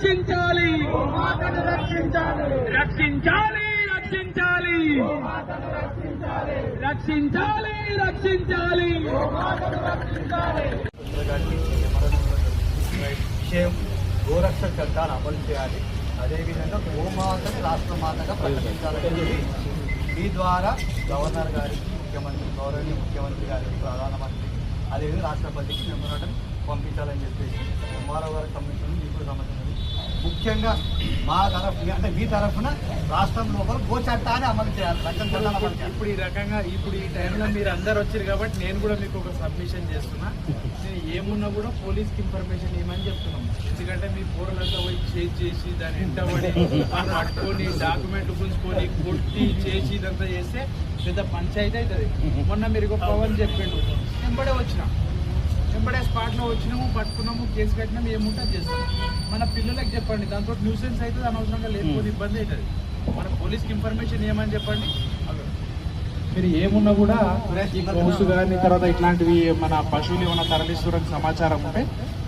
రక్షించాలి రక్షించాలి రక్షించాలి రక్షించాలి రక్షించాలి విషయం గోరక్షణ చట్టాన్ని అమలు చేయాలి. అదేవిధంగా గోమాతని రాష్ట్ర మాతగా ప్రకటించాలని మీ ద్వారా గవర్నర్ గారికి, గౌరవనీయ ముఖ్యమంత్రి గారికి, ప్రధానమంత్రి, అదేవిధంగా రాష్ట్రపతికి మెమోరాండం పంపించాలని చెప్పేసి ఎంఆర్ఓ గారికి సంబంధించిన మీకు సంబంధించింది. ముఖ్యంగా మా తరఫు అంటే మీ తరఫున రాష్ట్రం లోపల గో చట్టాన్ని అమలు చేయాలి. ఇప్పుడు ఈ టైంలో మీరు అందరు వచ్చారు కాబట్టి నేను కూడా మీకు ఒక సబ్మిషన్ చేస్తున్నా. నేను ఏమున్నా కూడా పోలీస్కి ఇన్ఫర్మేషన్ ఇవ్వమని చెప్తున్నాం. ఎందుకంటే మీ పోరలంతా పోయి చేజ్ చేసి దాన్ని ఎంటబడి పట్టుకొని డాక్యుమెంట్లు గుంజుకొని కొట్టి చేసి ఇదంతా చేస్తే పెద్ద పంచాయతీ అవుతుంది. మొన్న మీరు ఒక పవన్ చెప్పిండు, వెంబడే వచ్చినాం, వెంబడే స్పాట్లో వచ్చినాము, పట్టుకున్నాము, కేసు కట్టినాము, ఏముంటే చేస్తాం. మన పిల్లలకు చెప్పండి, దాంతో న్యూసెన్స్ అవుతుంది, అనవసరంగా లేకపోతే ఇబ్బంది అవుతుంది. మన పోలీస్కి ఇన్ఫర్మేషన్ ఏమని చెప్పండి. మీరు ఏమున్నా కూడా ఈ హౌస్ కానీ తర్వాత ఇట్లాంటివి మన పశువులు ఏమైనా తరలిస్తున్న సమాచారం ఉంటే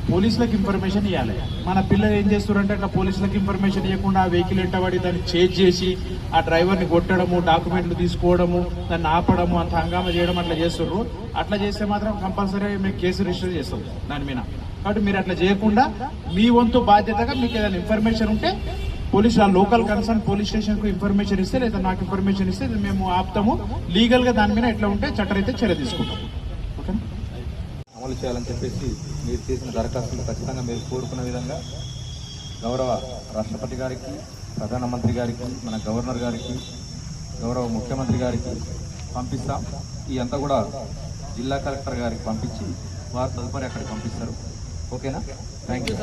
పోలీసులకు ఇన్ఫర్మేషన్ ఇవ్వాలి. మన పిల్లలు ఏం చేస్తారంటే అట్లా పోలీసులకు ఇన్ఫర్మేషన్ ఇవ్వకుండా ఆ వెహికల్ ఎంటబడి దాన్ని చేజ్ చేసి ఆ డ్రైవర్ని కొట్టడము, డాక్యుమెంట్లు తీసుకోవడము, దాన్ని ఆపడము, అంత హంగామా చేయడం అట్లా చేస్తుర్రు. అట్లా చేస్తే మాత్రం కంపల్సరీ మీకు కేసు రిజిస్టర్ చేస్తాం దాని మీద. కాబట్టి మీరు అట్లా చేయకుండా మీ వంతు బాధ్యతగా మీకు ఏదైనా ఇన్ఫర్మేషన్ ఉంటే పోలీసు ఆ లోకల్ కన్సర్న్ పోలీస్ స్టేషన్కు ఇన్ఫర్మేషన్ ఇస్తే, లేదా నాకు ఇన్ఫర్మేషన్ ఇస్తే మేము ఆపుతాము. లీగల్గా దాని మీద ఎట్లా ఉంటే చట్టరైతే చర్య తీసుకుంటాం. ఓకే, అమలు చేయాలని చెప్పేసి మీరు చేసిన దరఖాస్తులు ఖచ్చితంగా మీరు కోరుకున్న విధంగా గౌరవ రాష్ట్రపతి గారికి, ప్రధానమంత్రి గారికి, మన గవర్నర్ గారికి, గౌరవ ముఖ్యమంత్రి గారికి పంపిస్తాం. ఈ అంతా కూడా జిల్లా కలెక్టర్ గారికి పంపించి వారు తదుపరి అక్కడికి పంపిస్తారు. ఓకేనా? Thank you.